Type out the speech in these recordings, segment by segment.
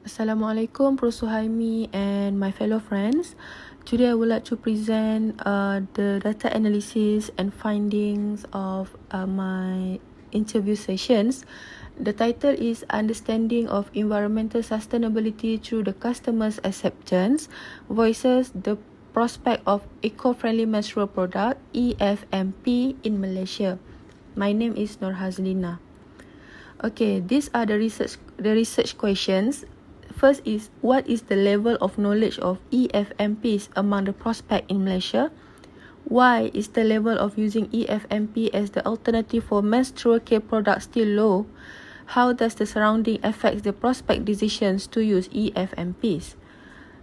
Assalamualaikum Prosuhaimi and my fellow friends. Today I would like to present the data analysis and findings of my interview sessions. The title is Understanding of Environmental Sustainability Through the Customer's Acceptance Voices the Prospect of Eco-Friendly Menstrual Product EFMP in Malaysia. My name is Nur Hazlina. Okay, these are the research questions. First is, what is the level of knowledge of EFMPs among the prospect in Malaysia? Why is the level of using EFMP as the alternative for menstrual care products still low? How does the surrounding affect the prospect decisions to use EFMPs?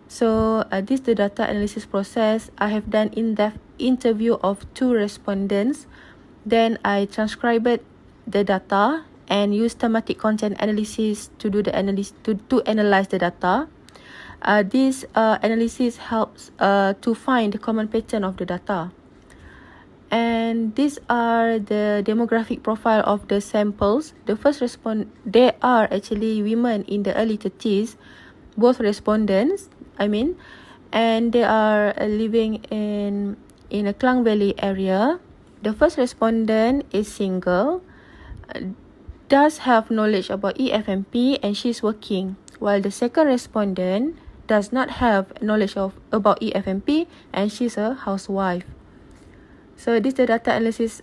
So this is the data analysis process. I have done in-depth interview of 2 respondents. Then I transcribed the data and use thematic content analysis to do the to analyze the data. This analysis helps to find the common pattern of the data. And these are the demographic profile of the samples. The first they are actually women in the early 30s, both respondents, and they are living in a Klang Valley area. The first respondent is single, does have knowledge about EFMP and she's working, while the second respondent does not have knowledge about EFMP and she's a housewife. So this is the data analysis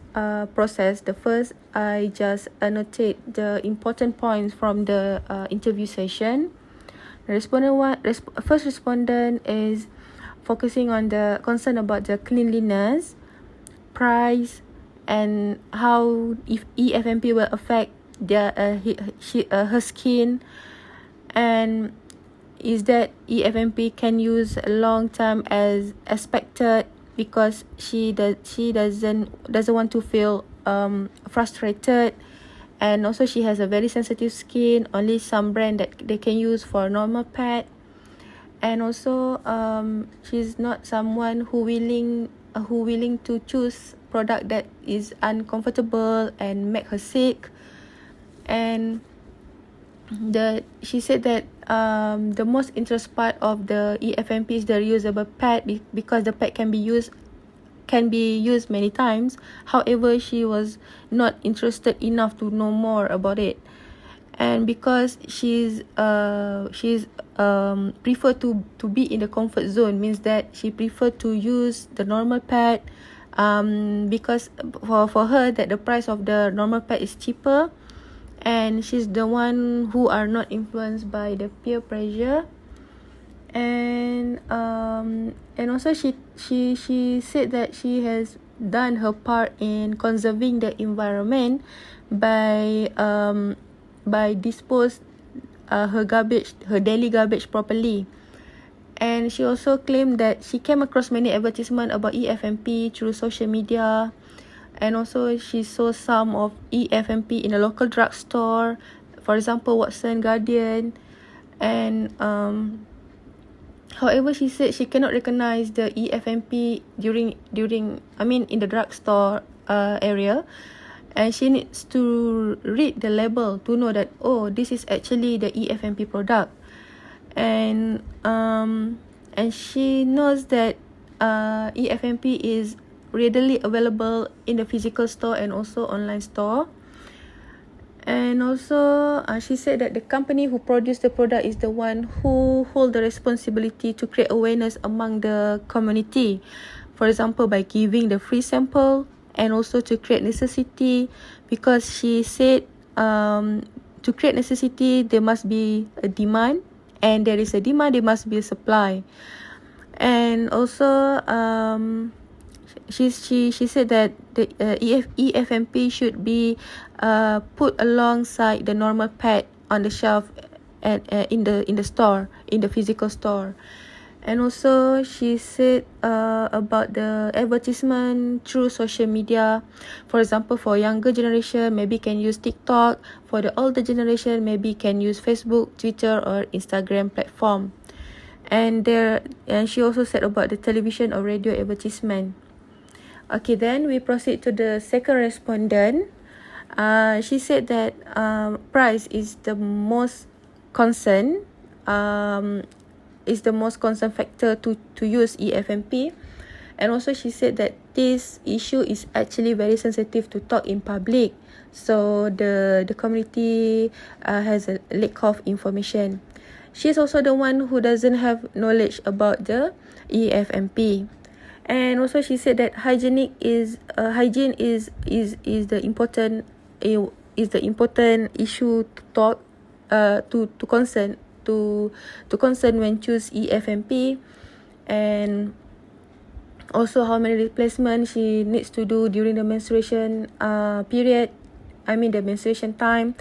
process. The first, I just annotate the important points from the interview session. First respondent is focusing on the concern about the cleanliness, price, and how if EFMP will affect her skin, and is that EFMP can use a long time as expected, because she doesn't want to feel frustrated, and also she has a very sensitive skin. Only some brand that they can use for normal pad, and also she's not someone who willing to choose product that is uncomfortable and make her sick. And she said that the most interesting part of the EFMP is the reusable pad, because the pad can be used many times. However, she was not interested enough to know more about it, and because she's prefer to be in the comfort zone, means that she prefer to use the normal pad, because for her that the price of the normal pad is cheaper, and she's the one who are not influenced by the peer pressure. And also she said that she has done her part in conserving the environment by dispose her daily garbage properly. And she also claimed that she came across many advertisements about EFMP through social media, and also she saw some of EFMP in a local drugstore, for example Watson, Guardian, and however, she said she cannot recognize the EFMP in the drugstore area, and she needs to read the label to know that, oh, this is actually the EFMP product. And she knows that EFMP is readily available in the physical store and also online store. And also she said that the company who produced the product is the one who hold the responsibility to create awareness among the community, for example by giving the free sample, and also to create necessity, because she said to create necessity there must be a demand, and there is a demand, there must be a supply. And also she said that the EFMP should be put alongside the normal pad on the shelf at in the store, in the physical store. And also she said about the advertisement through social media. For example, for younger generation, maybe can use TikTok. For the older generation, maybe can use Facebook, Twitter, or Instagram platform. And she also said about the television or radio advertisement. Okay, then we proceed to the second respondent. She said that price is the most concern is the most concern factor to use EFMP. And also she said that this issue is actually very sensitive to talk in public. So the community has a lack of information. She's also the one who doesn't have knowledge about the EFMP. And also she said that hygiene is the important issue to talk to concern when choose EFMP. And also how many replacements she needs to do during the menstruation period, the menstruation time.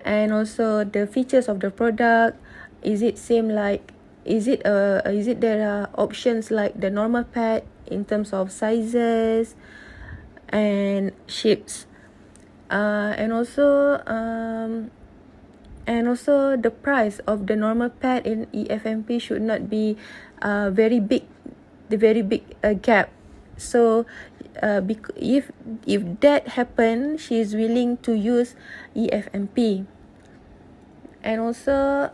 And also the features of the product. Is it there are options like the normal pad in terms of sizes and shapes, and also the price of the normal pad in EFMP should not be very big gap. So if that happen, she is willing to use EFMP. And also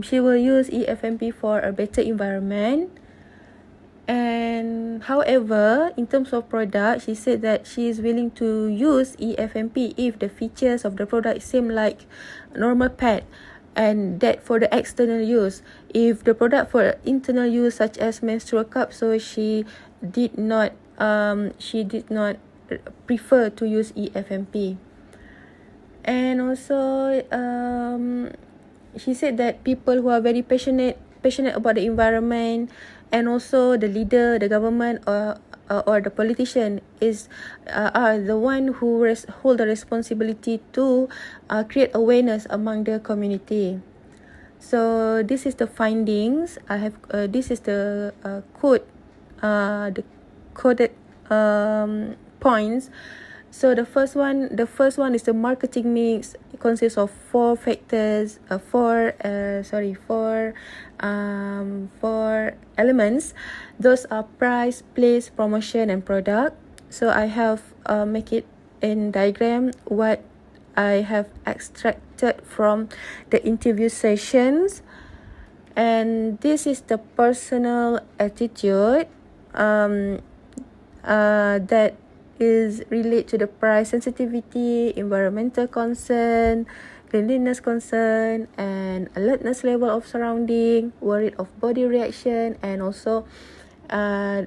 she will use EFMP for a better environment. And however, in terms of product, she said that she is willing to use EFMP if the features of the product seem like normal pad, and that for the external use. If the product for internal use, such as menstrual cup, so she did not prefer to use EFMP. And also she said that people who are very passionate about the environment, and also the leader, the government, or the politician are the one who hold the responsibility to create awareness among the community. So this is the findings. I have this is the coded points. So the first one is the marketing mix. It consists of four factors, four elements. Those are price, place, promotion, and product. So I have make it in diagram what I have extracted from the interview sessions. And this is the personal attitude that is relate to the price sensitivity, environmental concern, cleanliness concern, and alertness level of surrounding, worried of body reaction, and also a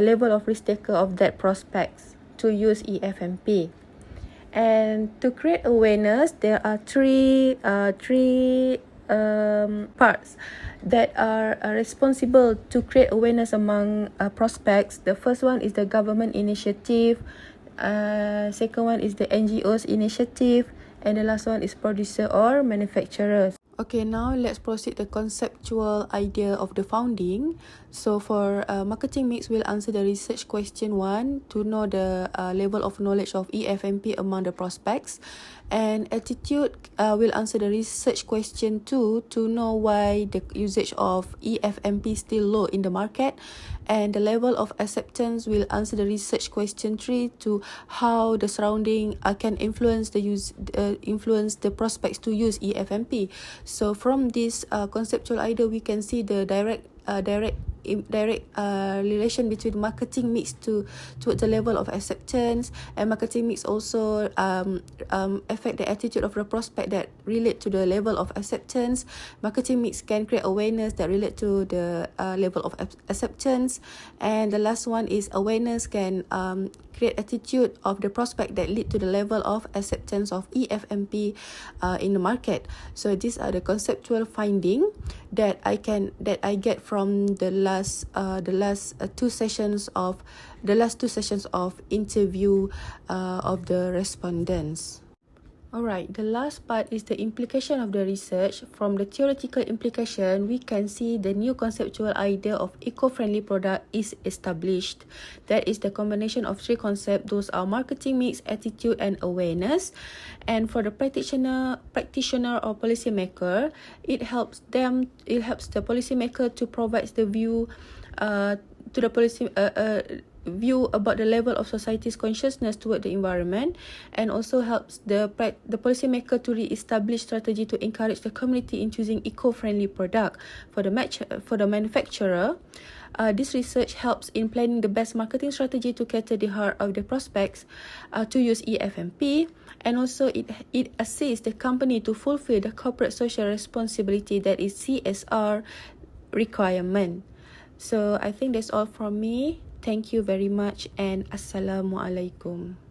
level of risk taker of that prospects to use EFMP. And to create awareness, there are three parts that are responsible to create awareness among prospects. The first one is the government initiative, second one is the NGO's initiative, and the last one is producer or manufacturers. Okay, now let's proceed the conceptual idea of the founding. So for marketing mix, we'll answer the research question 1 to know the level of knowledge of EFMP among the prospects. And attitude will answer the research question 2 to know why the usage of EFMP is still low in the market. And the level of acceptance will answer the research question 3 to how the surrounding can influence the prospects to use EFMP. So from this conceptual idea, we can see the direct relation between marketing mix towards the level of acceptance, and marketing mix also affect the attitude of the prospect that relate to the level of acceptance. Marketing mix can create awareness that relate to the level of acceptance, and the last one is awareness can create attitude of the prospect that lead to the level of acceptance of EFMP in the market. So these are the conceptual finding that I get from the last two sessions of interview of the respondents. Alright, the last part is the implication of the research. From the theoretical implication, we can see the new conceptual idea of eco-friendly product is established. That is the combination of three concepts. Those are marketing mix, attitude, and awareness. And for the practitioner or policymaker, it helps the policymaker to provide the view to the policy view about the level of society's consciousness toward the environment, and also helps the policymaker to re-establish strategy to encourage the community in choosing eco-friendly product. For the manufacturer, this research helps in planning the best marketing strategy to cater the heart of the prospects to use EFMP, and also it assists the company to fulfill the corporate social responsibility, that is CSR requirement. So I think that's all from me. Thank you very much, and Assalamualaikum.